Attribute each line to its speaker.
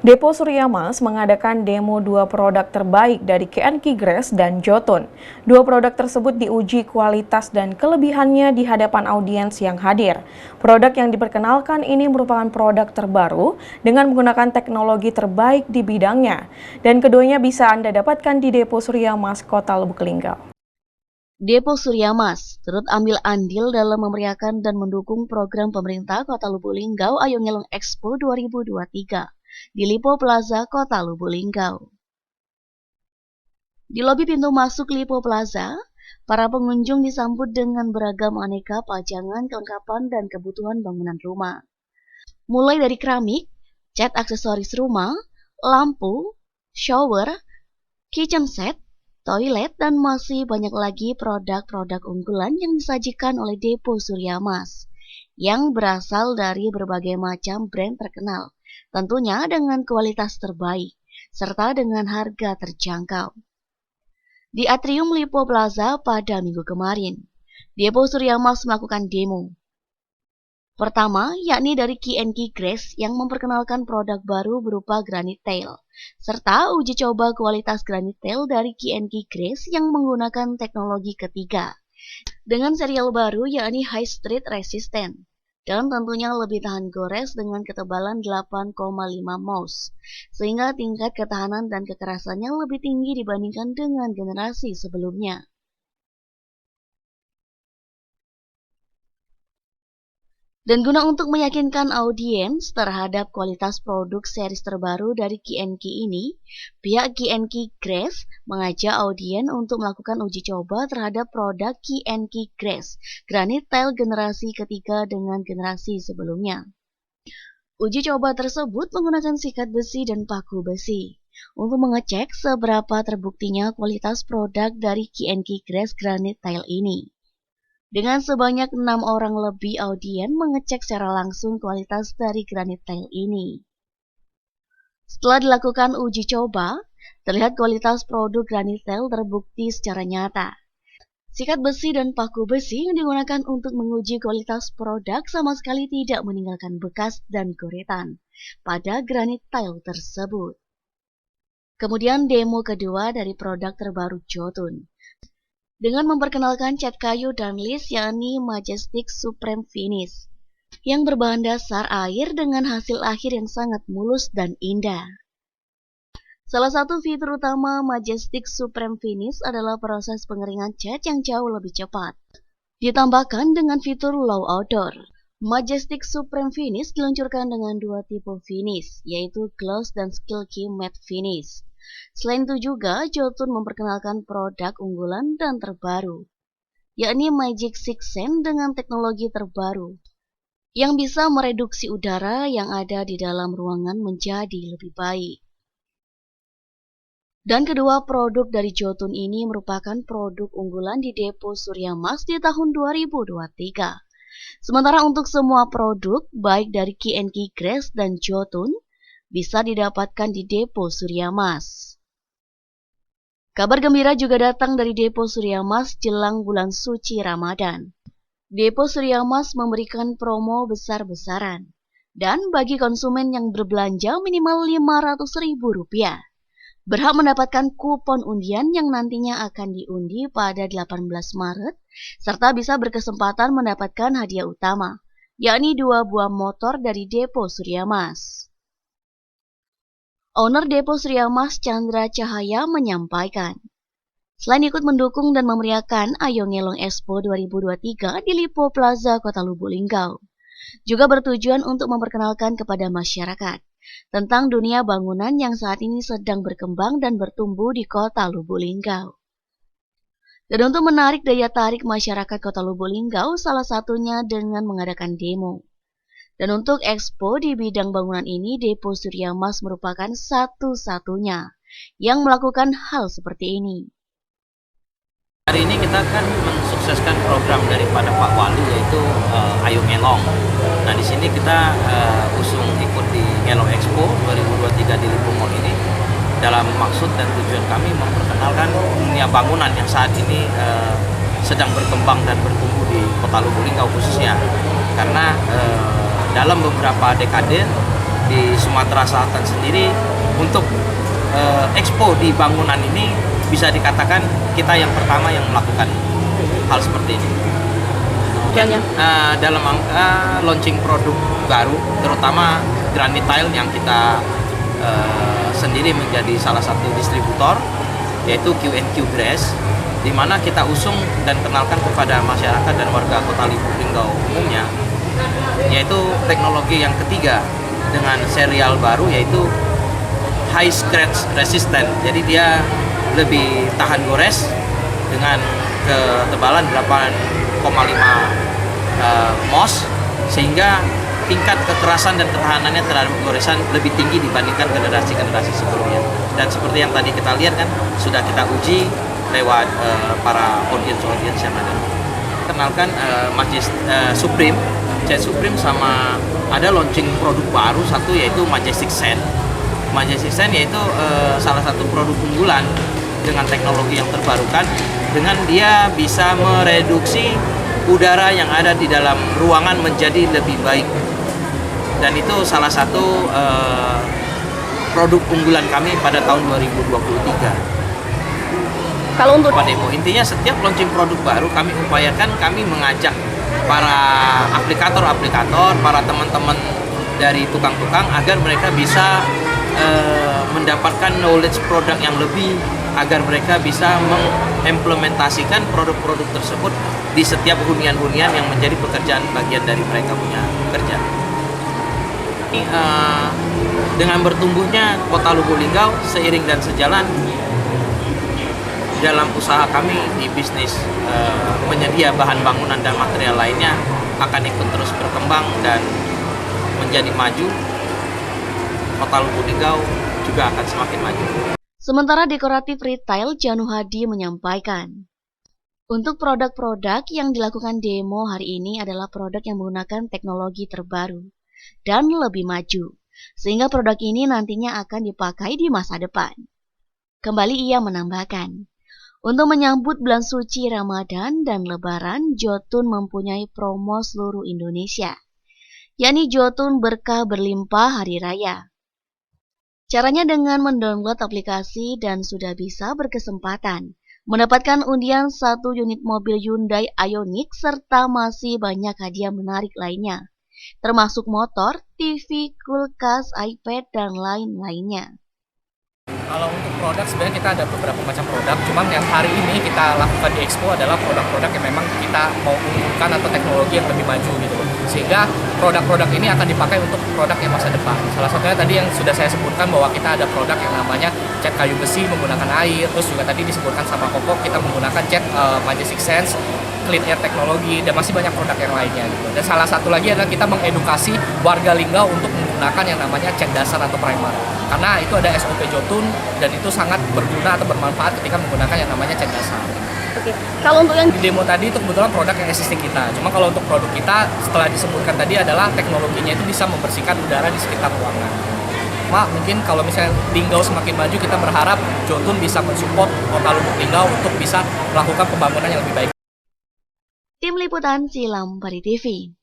Speaker 1: Depo Surya Mas mengadakan demo dua produk terbaik dari KNK Grass dan Jotun. Dua produk tersebut diuji kualitas dan kelebihannya di hadapan audiens yang hadir. Produk yang diperkenalkan ini merupakan produk terbaru dengan menggunakan teknologi terbaik di bidangnya. Dan keduanya bisa Anda dapatkan di Depo Surya Mas, Kota Lubuk Linggau.
Speaker 2: Depo Surya Mas turut ambil andil dalam memeriahkan dan mendukung program pemerintah Kota Lubuk Linggau Ayo Ngelong Expo 2023 di Lipo Plaza, Kota Lubuk Linggau. Di lobi pintu masuk Lipo Plaza, para pengunjung disambut dengan beragam aneka pajangan, kelengkapan, dan kebutuhan bangunan rumah. Mulai dari keramik, cat aksesoris rumah, lampu, shower, kitchen set, toilet, dan masih banyak lagi produk-produk unggulan yang disajikan oleh Depo Surya Mas yang berasal dari berbagai macam brand terkenal, tentunya dengan kualitas terbaik serta dengan harga terjangkau. Di Atrium Lipo Plaza pada minggu kemarin, Depo Surya Mas melakukan demo. Pertama, yakni dari KNK Grass yang memperkenalkan produk baru berupa Granite Tail, serta uji coba kualitas Granite Tail dari KNK Grass yang menggunakan teknologi ketiga, dengan serial baru yakni High Street Resistant, dan tentunya lebih tahan gores dengan ketebalan 8,5 mouse, sehingga tingkat ketahanan dan kekerasannya lebih tinggi dibandingkan dengan generasi sebelumnya. Dan guna untuk meyakinkan audiens terhadap kualitas produk series terbaru dari KNK ini, pihak KNK Grass mengajak audiens untuk melakukan uji coba terhadap produk KNK Grass Granite Tail generasi ketiga dengan generasi sebelumnya. Uji coba tersebut menggunakan sikat besi dan paku besi untuk mengecek seberapa terbuktinya kualitas produk dari KNK Grass Granite Tail ini. Dengan sebanyak 6 orang lebih audiens mengecek secara langsung kualitas dari Granite Tail ini. Setelah dilakukan uji coba, terlihat kualitas produk Granite Tail terbukti secara nyata. Sikat besi dan paku besi yang digunakan untuk menguji kualitas produk sama sekali tidak meninggalkan bekas dan goretan pada Granite Tail tersebut. Kemudian demo kedua dari produk terbaru Jotun, dengan memperkenalkan cat kayu dan list yakni Majestic Supreme Finish yang berbahan dasar air dengan hasil akhir yang sangat mulus dan indah. Salah satu fitur utama Majestic Supreme Finish adalah proses pengeringan cat yang jauh lebih cepat. Ditambahkan dengan fitur Low Odor, Majestic Supreme Finish diluncurkan dengan dua tipe finish, yaitu Gloss dan Silky Matte Finish. Selain itu juga, Jotun memperkenalkan produk unggulan dan terbaru, yakni Magic Six Sense dengan teknologi terbaru, yang bisa mereduksi udara yang ada di dalam ruangan menjadi lebih baik. Dan kedua produk dari Jotun ini merupakan produk unggulan di Depo Surya Mas di tahun 2023. Sementara untuk semua produk, baik dari KNK Grass dan Jotun, bisa didapatkan di Depo Surya Mas. Kabar gembira juga datang dari Depo Surya Mas jelang bulan suci Ramadan. Depo Surya Mas memberikan promo besar-besaran, dan bagi konsumen yang berbelanja minimal Rp500.000, berhak mendapatkan kupon undian yang nantinya akan diundi pada 18 Maret, serta bisa berkesempatan mendapatkan hadiah utama, yakni 2 buah motor dari Depo Surya Mas. Owner Depo Surya Mas Chandra Cahaya menyampaikan, selain ikut mendukung dan memeriahkan Ayo Ngelong Expo 2023 di Lipo Plaza, Kota Lubuk Linggau, juga bertujuan untuk memperkenalkan kepada masyarakat tentang dunia bangunan yang saat ini sedang berkembang dan bertumbuh di Kota Lubuk Linggau. Dan untuk menarik daya tarik masyarakat Kota Lubuk Linggau, salah satunya dengan mengadakan demo. Dan untuk expo di bidang bangunan ini, Depo Surya Mas merupakan satu-satunya yang melakukan hal seperti ini.
Speaker 3: Hari ini kita akan mensukseskan program daripada Pak Wali, yaitu Ayo Ngelong. Nah, di sini kita usung ikut di Ngelong Expo 2023 di Lipo Mall ini dalam maksud dan tujuan kami memperkenalkan dunia bangunan yang saat ini sedang berkembang dan bertumbuh di Kota Lubuk Linggau khususnya. Karena dalam beberapa dekade di Sumatera Selatan sendiri untuk expo di bangunan ini bisa dikatakan kita yang pertama yang melakukan hal seperti ini. Dan dalam angka launching produk baru, terutama granite tile yang kita sendiri menjadi salah satu distributor, yaitu Q&Q Grass, di mana kita usung dan kenalkan kepada masyarakat dan warga Kota Lubuk Linggau umumnya, yaitu teknologi yang ketiga dengan serial baru, yaitu high scratch resistant. Jadi dia lebih tahan gores dengan ketebalan 8,5 mos, sehingga tingkat kekerasan dan ketahanannya terhadap goresan lebih tinggi dibandingkan generasi-generasi sebelumnya. Dan seperti yang tadi kita lihat kan, sudah kita uji lewat para audiens yang ada. Kenalkan Supreme, Cat Supreme, sama ada launching produk baru satu, yaitu Majestic Sand. Majestic Sand yaitu salah satu produk unggulan dengan teknologi yang terbarukan, dengan dia bisa mereduksi udara yang ada di dalam ruangan menjadi lebih baik. Dan itu salah satu produk unggulan kami pada tahun 2023.
Speaker 1: Kalau untuk
Speaker 3: demo, intinya setiap launching produk baru kami upayakan, kami mengajak para aplikator, para teman-teman dari tukang-tukang agar mereka bisa mendapatkan knowledge produk yang lebih, agar mereka bisa mengimplementasikan produk-produk tersebut di setiap hunian-hunian yang menjadi pekerjaan bagian dari mereka punya kerja. Dengan bertumbuhnya Kota Lubuk Linggau seiring dan sejalan dalam usaha kami di bisnis penyedia bahan bangunan dan material lainnya akan ikut terus berkembang dan menjadi maju. Kota Lubuk Linggau juga akan semakin maju.
Speaker 2: Sementara dekoratif retail Janu Hadi menyampaikan, untuk produk-produk yang dilakukan demo hari ini adalah produk yang menggunakan teknologi terbaru dan lebih maju, sehingga produk ini nantinya akan dipakai di masa depan. Kembali ia menambahkan, untuk menyambut bulan suci Ramadan dan Lebaran, Jotun mempunyai promo seluruh Indonesia, yakni Jotun Berkah Berlimpah Hari Raya. Caranya dengan mendownload aplikasi dan sudah bisa berkesempatan mendapatkan undian 1 unit mobil Hyundai Ioniq serta masih banyak hadiah menarik lainnya, termasuk motor, TV, kulkas, iPad, dan lain-lainnya.
Speaker 4: Kalau untuk produk sebenarnya kita ada beberapa macam produk, cuman yang hari ini kita lakukan di Expo adalah produk-produk yang memang kita mau unggulkan atau teknologi yang lebih maju gitu. Sehingga produk-produk ini akan dipakai untuk produk yang masa depan. Salah satunya tadi yang sudah saya sebutkan bahwa kita ada produk yang namanya cat kayu besi menggunakan air, terus juga tadi disebutkan sama Koko kita menggunakan cat Majestic Sense, Clean Air Teknologi, dan masih banyak produk yang lainnya gitu. Dan salah satu lagi adalah kita mengedukasi warga Linggau untuk menggunakan yang namanya cat dasar atau primer. Karena itu ada SOP Jotun dan itu sangat berguna atau bermanfaat ketika menggunakan yang namanya cat dasar.
Speaker 1: Oke. Kalau untuk yang
Speaker 4: Di demo tadi itu kebetulan produk yang existing kita. Cuma kalau untuk produk kita setelah disebutkan tadi adalah teknologinya itu bisa membersihkan udara di sekitar ruangan. Mungkin kalau misalnya Linggau semakin maju, kita berharap Jotun bisa mensupport Kota Lubuk Linggau untuk bisa melakukan pembangunan yang lebih baik.
Speaker 2: Tim Liputan Silam Pari TV.